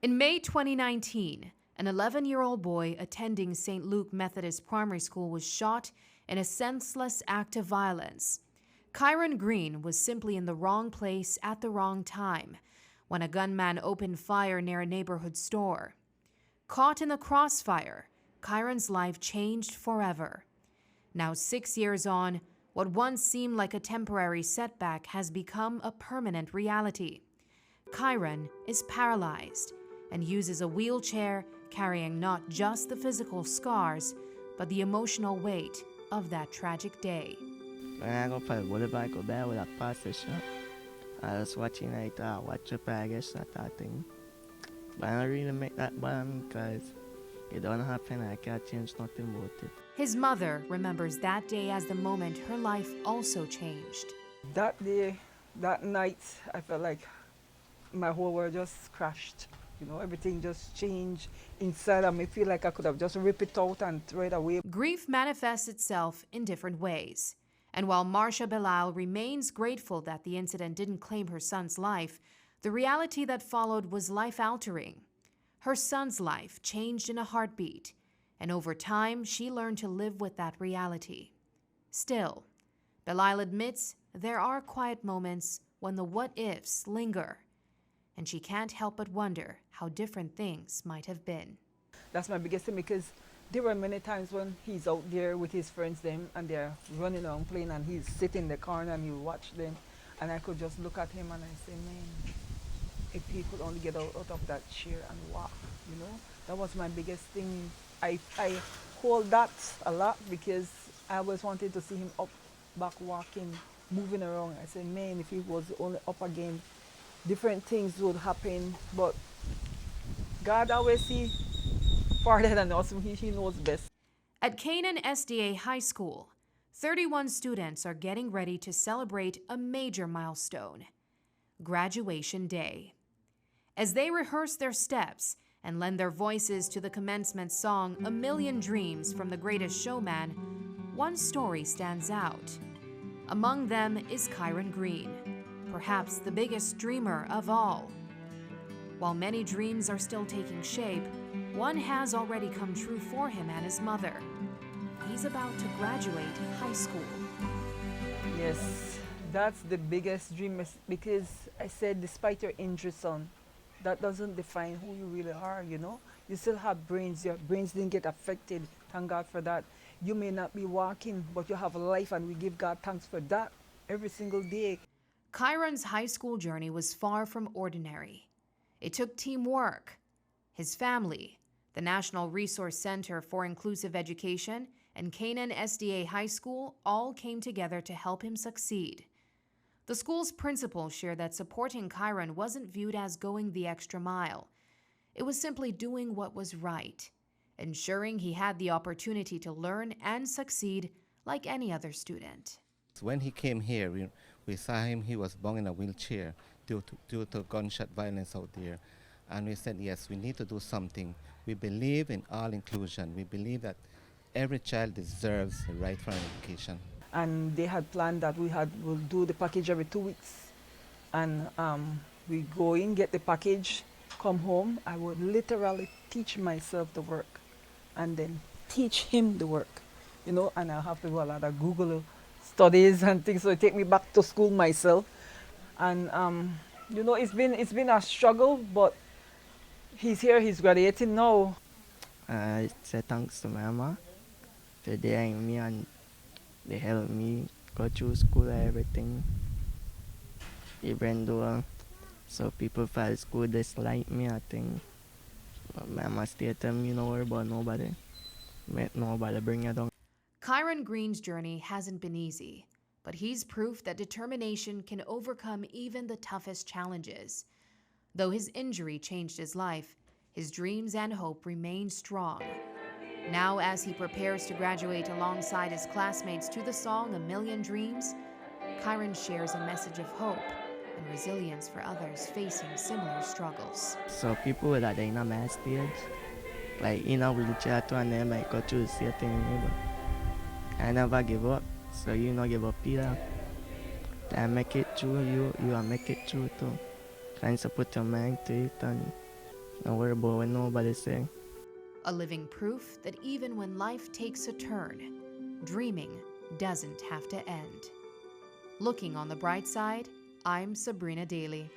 In May 2019, an 11-year-old boy attending St. Luke Methodist Primary School was shot in a senseless act of violence. Kyron Green was simply in the wrong place at the wrong time when a gunman opened fire near a neighborhood store. Caught in the crossfire, Kyron's life changed forever. Now 6 years on, what once seemed like a temporary setback has become a permanent reality. Kyron is paralyzed and uses a wheelchair, carrying not just the physical scars, but the emotional weight of that tragic day. When I go for the volleyball, I go there with a pass the shot. I was watching it, watch up, I guess, that thing. But I don't really make that band because it don't happen, I can't change nothing about it. His mother remembers that day as the moment her life also changed. That day, that night, I felt like my whole world just crashed. You know, everything just changed inside of me. I feel like I could have just ripped it out and throw it away. Grief manifests itself in different ways. And while Marsha Bilal remains grateful that the incident didn't claim her son's life, the reality that followed was life-altering. Her son's life changed in a heartbeat, and over time, she learned to live with that reality. Still, Bilal admits there are quiet moments when the what-ifs linger, and she can't help but wonder how different things might have been. That's my biggest thing, because there were many times when he's out there with his friends and they're running around playing, and he's sitting in the corner and you watch them, and I could just look at him and I say, man, if he could only get out of that chair and walk, you know? That was my biggest thing. I hold that a lot because I always wanted to see him up, back walking, moving around. I said, man, if he was only up again, different things would happen. But God always sees farther than us. He knows best. At Canaan SDA High School, 31 students are getting ready to celebrate a major milestone, Graduation Day. As they rehearse their steps and lend their voices to the commencement song "A Million Dreams" from The Greatest Showman, one story stands out. Among them is Kyron Green, perhaps the biggest dreamer of all. While many dreams are still taking shape, one has already come true for him and his mother. He's about to graduate high school. Yes, that's the biggest dream, because I said, despite your injury, son, that doesn't define who you really are, you know? You still have brains. Your brains didn't get affected. Thank God for that. You may not be walking, but you have a life, and we give God thanks for that every single day. Kyron's high school journey was far from ordinary. It took teamwork. His family, the National Resource Center for Inclusive Education, and Canaan SDA High School all came together to help him succeed. The school's principal shared that supporting Kyron wasn't viewed as going the extra mile. It was simply doing what was right, ensuring he had the opportunity to learn and succeed like any other student. When he came here, we saw him, he was born in a wheelchair due to gunshot violence out there. And we said, yes, we need to do something. We believe in all inclusion. We believe that every child deserves the right for an education. And they had planned that we'll do the package every 2 weeks. And we go in, get the package, come home. I would literally teach myself the work and then teach him the work, you know, and I have to do a lot of Google studies and things, so it take me back to school myself. And, you know, it's been a struggle, but he's here, he's graduating now. I say thanks to my mama for daring me, and they helped me go through school and everything. Even though so people from school dislike me, I think. But my mama still tell me, no worry about nobody. Make nobody bring you down. Kyron Green's journey hasn't been easy, but he's proof that determination can overcome even the toughest challenges. Though his injury changed his life, his dreams and hope remain strong. Now, as he prepares to graduate alongside his classmates to the song "A Million Dreams," Kyron shares a message of hope and resilience for others facing similar struggles. So people that are in a my stage, like in a wheelchair too, and they might go through the same thing, but I never give up. So you not give up either. I make it through, you will make it through too. Trying to put your mind to it and Don't worry about what nobody say. A living proof that even when life takes a turn, dreaming doesn't have to end. Looking on the bright side, I'm Sabreena Daly.